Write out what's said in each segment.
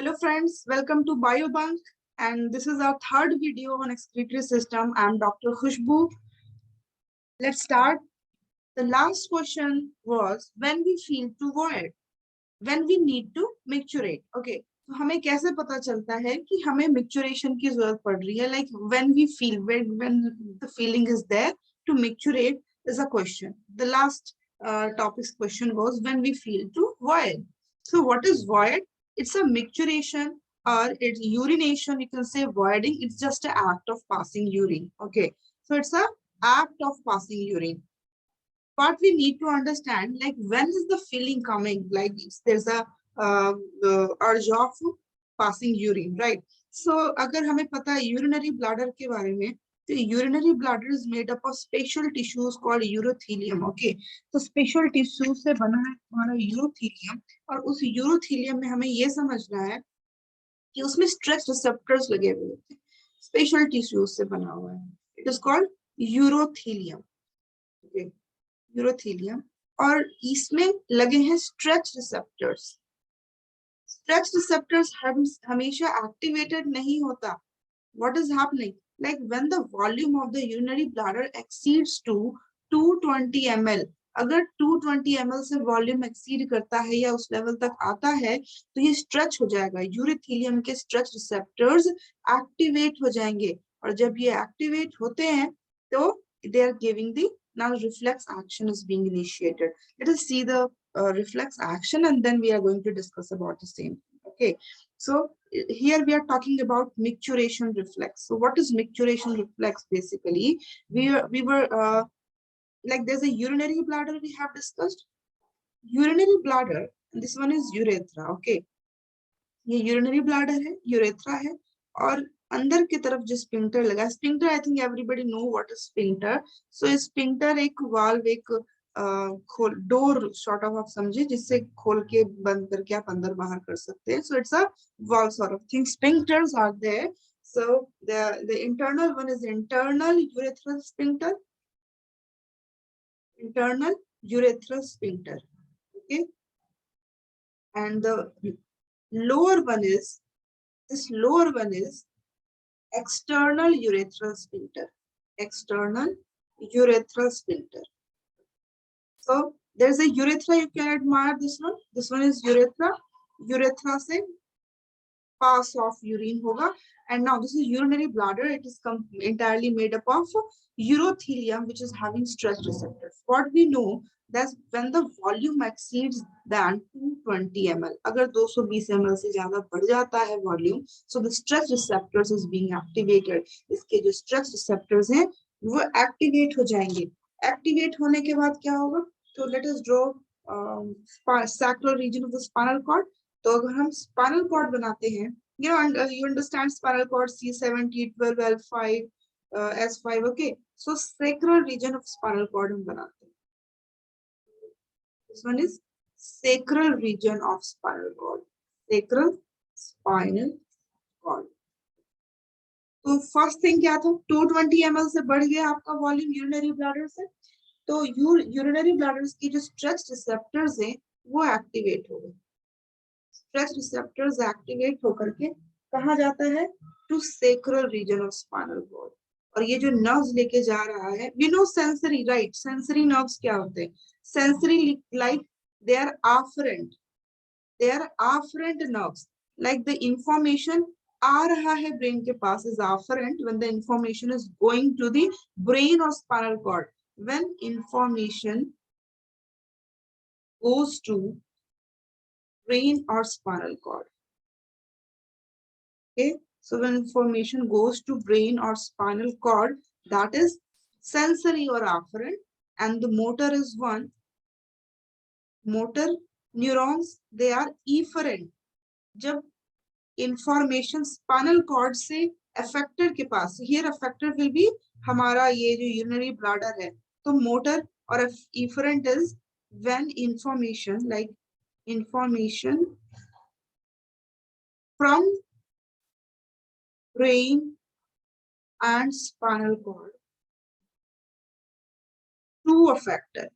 Hello friends, welcome to Bunk, and this is our third video on excretory system. I'm Dr. Khushboo. Let's start. The last question was when we feel to void, when we need to micturate. Okay, तो हमें कैसे पता चलता है कि हमें micturation की जरूरत पड़ रही है? Like when we feel, when the feeling is there to micturate is a question. The last topic's question was when we feel to void. So what is void? It's a micturation or it's urination. You can say voiding. It's just an act of passing urine. Okay, so it's a act of passing urine. What we need to understand, like when is the feeling coming? Like there's a urge of passing urine, right? So अगर हमें पता है urinary bladder के बारे में, तो urinary bladder is made up of special tissues called urothelium. Okay, तो special tissues से बना है हमारा urothelium, और उस urothelium में हमें ये समझना है कि उसमें stretch receptors लगे हुए होते हैं. Special tissues से बना हुआ है. It is called urothelium. Okay. Urothelium, और इसमें लगे हैं स्ट्रेच रिसेप्टर्स. स्ट्रेच रिसेप्टर्स हमेशा एक्टिवेटेड नहीं होता. What is happening? Like when the volume of the urinary bladder exceeds to 220 ml, अगर 220 ml से वॉल्यूम एक्सीड करता है या उस लेवल तक आता है तो ये स्ट्रेच हो जाएगा. यूरोथेलियम के स्ट्रेच रिसेप्टर्स एक्टिवेट हो जाएंगे, और जब ये एक्टिवेट होते हैं तो they are giving the now reflex action is being initiated. Let us see the reflex action and then we are going to discuss about the same. Okay, so here we are talking about micturation reflex. So what is micturation reflex? Basically we were like there's a urinary bladder we have discussed. Urinary bladder, and this one is urethra. Okay, ये urinary bladder है, urethra है, और अंदर की तरफ जो sphincter लगा, sphincter I think everybody know what is sphincter. So sphincter एक वाल्व, एक खोल डोर सॉर्ट ऑफ आप समझे, जिससे खोल के बंद करके आप अंदर बाहर कर सकते हैं. So it's a valve sort of thing. Sphincters are there. So the internal one is internal urethral sphincter. Internal urethral sphincter. Okay, and the lower one is external urethral sphincter. External urethral sphincter. So there's a urethra, you can admire this one. This one is urethra. Urethra se pass of urine hoga. And now this is urinary bladder. It is entirely made up of urothelium, which is having stretch receptors. What we know that when the volume exceeds than 220 ml, अगर 220 ml से ज़्यादा बढ़ जाता है volume, so the stretch receptors is being activated. इसके जो stretch receptors हैं वो activate हो जाएंगे. Activate होने के बाद क्या होगा? तो let us draw sacral region of the spinal cord. तो अगर हम spinal cord बनाते हैं, you understand spinal cord C7, T12, L5, S5. Okay, so sacral region of spinal cord हम बनाते हैं. This one is sacral region of spinal cord. Sacral spinal cord. तो first thing क्या था? 220 ml से बढ़ गया आपका वॉल्यूम यूरिनरी ब्लैडर से, तो यूरिनरी ब्लैडर्स की जो स्ट्रेच रिसेप्टर्स हैं वो एक्टिवेट हो गए. स्ट्रेच रिसेप्टर्स एक्टिवेट होकर के कहाँ जाता है? To sacral region of spinal cord. और ये जो नर्व्स लेके जा रहा है, we know sensory, right? Sensory nerves क्या होते हैं? Sensory like they are afferent. They are afferent nerves. Like the information आ रहा है ब्रेन के पास is afferent when the information is going to the brain or spinal cord. When information goes to brain or spinal cord. Okay, so when information goes to brain or spinal cord, that is sensory or afferent, and the motor is one. Motor neurons, they are efferent. जब information spinal cord से affected के पास, here affected will be हमारा ये जो urinary bladder है, तो motor और efferent is when information, like information from brain and spinal cord to affected.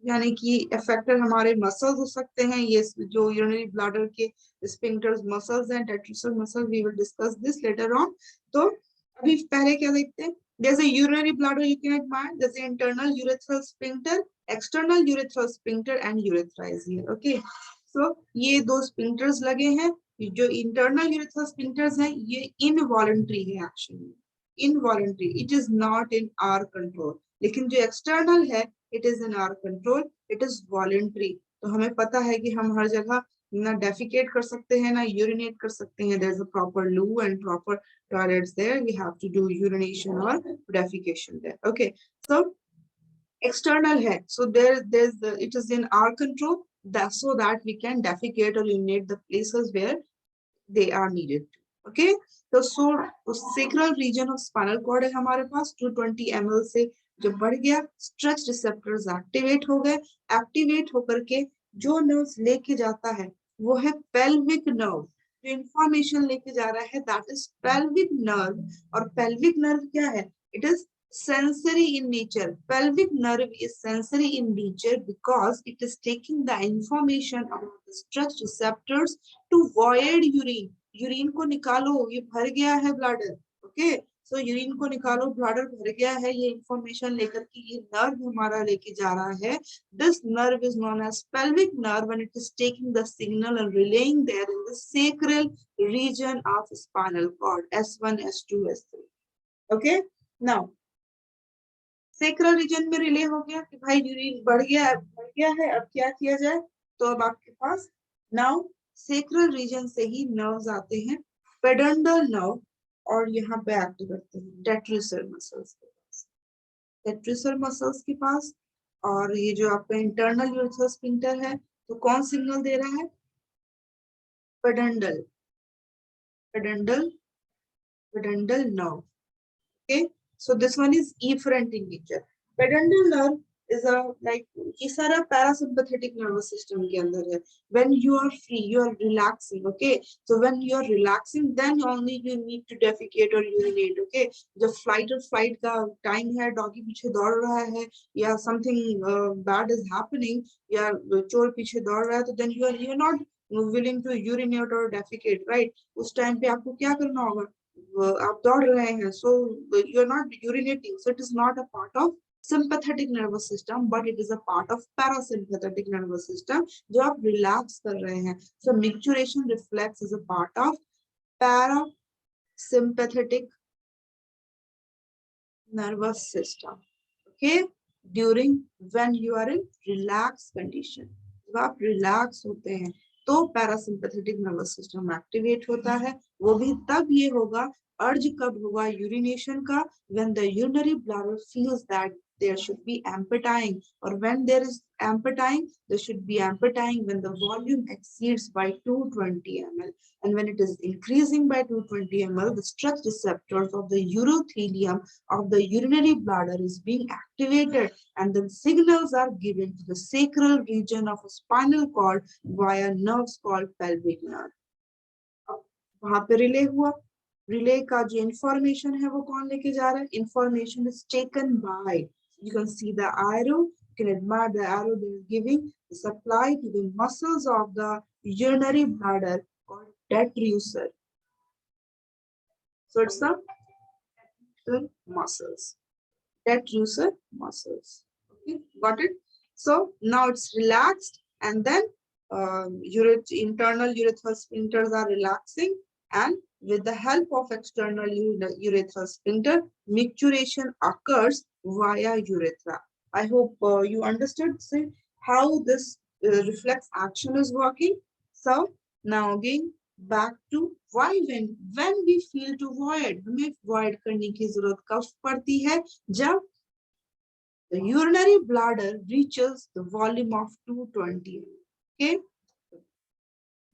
यानी कि अफेक्टेड हमारे मसल्स हो सकते हैं, ये जो यूरिनरी ब्लैडर के स्फिंक्टर्स मसल्स हैं, टेट्रोसल muscle, we will discuss this later on. तो अभी पहले क्या देखते हैं, जैसे urinary bladder you can admire, जैसे internal urethral sphincter, external urethral sphincter and urethra is here. Okay, so ये दो स्फिंक्टर्स लगे हैं। जो इंटरनल यूरेथ्रल स्फिंक्टर्स हैं ये इनवॉलंटरी है, actually involuntary, it is not in our control. लेकिन जो एक्सटर्नल है it is in our control, it is voluntary. तो हमें पता है कि हम हर जगह ना डेफिकेट कर सकते हैं ना यूरिनेट कर सकते हैं, there is a proper loo and proper toilets there, we have to do urination और defecation there. Okay, so external है, so there's the, it is in our control, that so that we can defecate or urinate the places where they are needed। okay, तो sacral region of spinal cord है हमारे पास 220 ml से जब बढ़ गया, stretch receptors activate हो गए, activate होकर के जो नर्व्स लेके जाता है वो है पेल्विक नर्व। जो इंफॉर्मेशन लेके जा रहा है दैट इज पेल्विक नर्व। और पेल्विक नर्व क्या है, it is sensory in nature। pelvic nerve is sensory in nature because it is taking the information about the stretch receptors to void urine। Urine को निकालो, ये भर गया है bladder. Okay, सो urine को निकालो, ब्लैडर भर गया है, ये इंफॉर्मेशन लेकर के ये नर्व हमारा लेके जा रहा है। This nerve is known as pelvic nerve and it is taking the signal and relaying there in the sacral region of spinal cord S1 S2 S3। okay, now sacral region में relay हो गया कि भाई urine बढ़ गया है, अब क्या किया जाए। तो अब आपके पास नाउ सेक्रल रीजन से ही नर्व्स आते हैं पेडंडल नर्व, और यहाँ पे एक्ट करते हैं टेट्रिसर मसल्स के पास, टेट्रिसर मसल्स के पास। और ये जो आपका इंटरनल यूरेथ्रल स्फिंक्टर है तो कौन सिग्नल दे रहा है, पेडंडल, पेडंडल, पेडंडल nerve. okay, so this one is efferent in nature। peduncle nerve is a like ये सारा parasympathetic nervous system के अंदर है। when you are free, you are relaxing। okay, so when you are relaxing then only you need to defecate or urinate। okay, जब flight or flight का time है, doggy पीछे दौड़ रहा है या something bad is happening या चोर पीछे दौड़ रहा है, तो then you are not willing to urinate or defecate, right? उस टाइम पे आपको क्या करना होगा, आप दौड़ रहे हैं, so you are not urinating, so it is not a part of sympathetic nervous system but it is a part of parasympathetic nervous system जो आप relax कर रहे हैं। so micturition reflex is a part of parasympathetic nervous system। okay, during when you are in relaxed condition, जब आप relax होते हैं तो पैरासिम्पैथेटिक नर्वस सिस्टम एक्टिवेट होता है। वो भी तब ये होगा, अर्ज कब होगा यूरिनेशन का, when the urinary bladder feels that there should be emptying, or when there is emptying, there should be emptying when the volume exceeds by 220 ml, and when it is increasing by 220 ml, the stretch receptors of the urothelium of the urinary bladder is being activated and the signals are given to the sacral region of a spinal cord via nerves called pelvic nerve। वहां पे relay हुआ, relay का जो information है वो कौन लेके जा रहा है, information is taken by, you can see the arrow, you can admire the arrow that is giving the supply to the muscles of the urinary bladder called detrusor। so it's the muscles, detrusor muscles। okay, got it? So now it's relaxed and then internal urethral sphincters are relaxing, and with the help of external urethral sphincter, micturition occurs via urethra। I hope you understood how this reflex action is working। So now again back to why when we feel to void, हमें void करने की जरूरत कब पड़ती है, जब the urinary bladder reaches the volume of 220 ml। okay,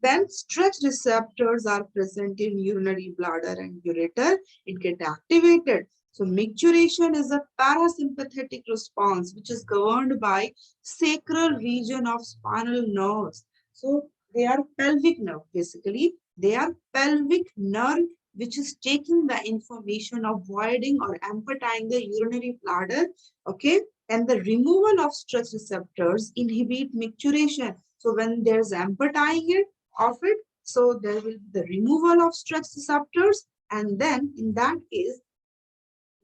then stretch receptors are present in urinary bladder and ureter, it get activated। so micturition is a parasympathetic response which is governed by sacral region of spinal nerves। so they are pelvic nerve, basically they are pelvic nerve which is taking the information of voiding or emptying the urinary bladder, okay? And the removal of stress receptors inhibit micturition. So when there's emptying of it, so there will be the removal of stress receptors, and then in that case,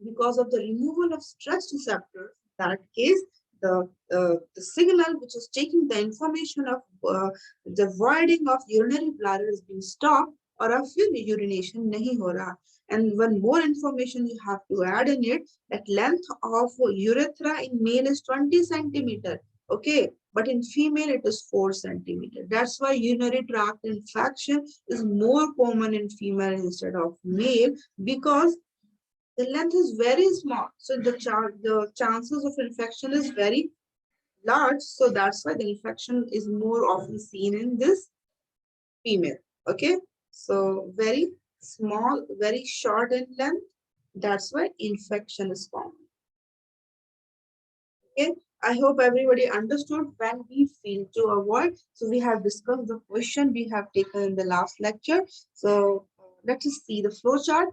because of the removal of stress receptors, that case, the signal which is taking the information of the voiding of urinary bladder is being stopped, or a urination nahi ho raha. And one more information you have to add in it, that length of urethra in male is 20 centimeter, okay, but in female it is 4 centimeter. That's why urinary tract infection is more common in female instead of male, because the length is very small, so the chances of infection is very large. So that's why the infection is more often seen in this female. Okay, so very small, very short in length. That's why infection is common. Okay, I hope everybody understood when we feel to avoid. So we have discussed the question we have taken in the last lecture. So let us see the flow chart.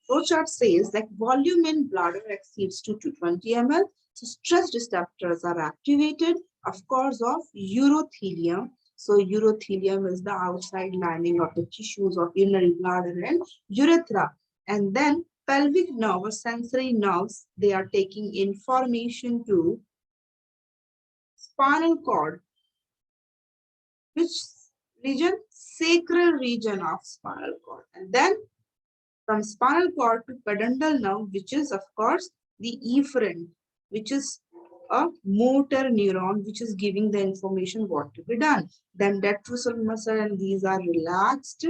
Flowchart says that volume in bladder exceeds 2 to 20 ml. So stress receptors are activated, of course, of urothelium. So urothelium is the outside lining of the tissues of urinary bladder and urethra. And then pelvic nerve or sensory nerves, they are taking information to spinal cord. Which region? Sacral region of spinal cord. And then from spinal cord to peduncle nerve, which is of course the efferent, which is a motor neuron, which is giving the information what to be done. Then detrusor muscle, and these are relaxed,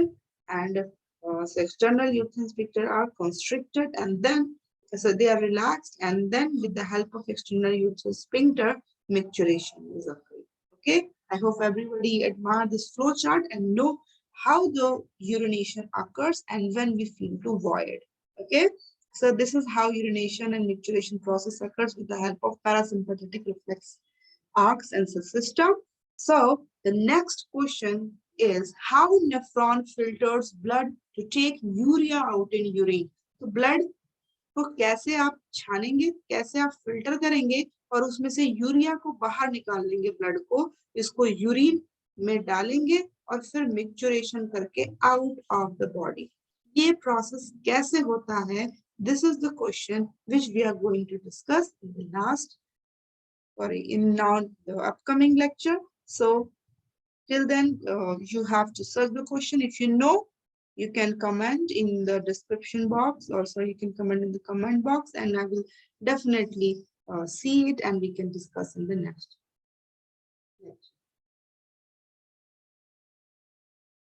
and so external uterine sphincter are constricted, and then so they are relaxed, and then with the help of external uterine sphincter, micturition is occurring. Okay, I hope everybody admire this flow chart and know how the urination occurs and when we feel to void. Okay, so this is how urination and micturition process occurs with the help of parasympathetic reflex arcs and system. So the next question is how nephron filters blood to take urea out in urine. So blood को कैसे आप छानेंगे, कैसे आप filter करेंगे और उसमें से urea को बाहर निकाल लेंगे, ब्लड को इसको यूरिन में डालेंगे और फिर मिक्सचरेशन करके आउट ऑफ द बॉडी. ये प्रोसेस कैसे होता है? This is the question which we are going to discuss in the now the upcoming lecture. So till then, you have to search the question. If you know, you can comment in the description box, or so you can comment in the comment box, and I will definitely see it and we can discuss in the next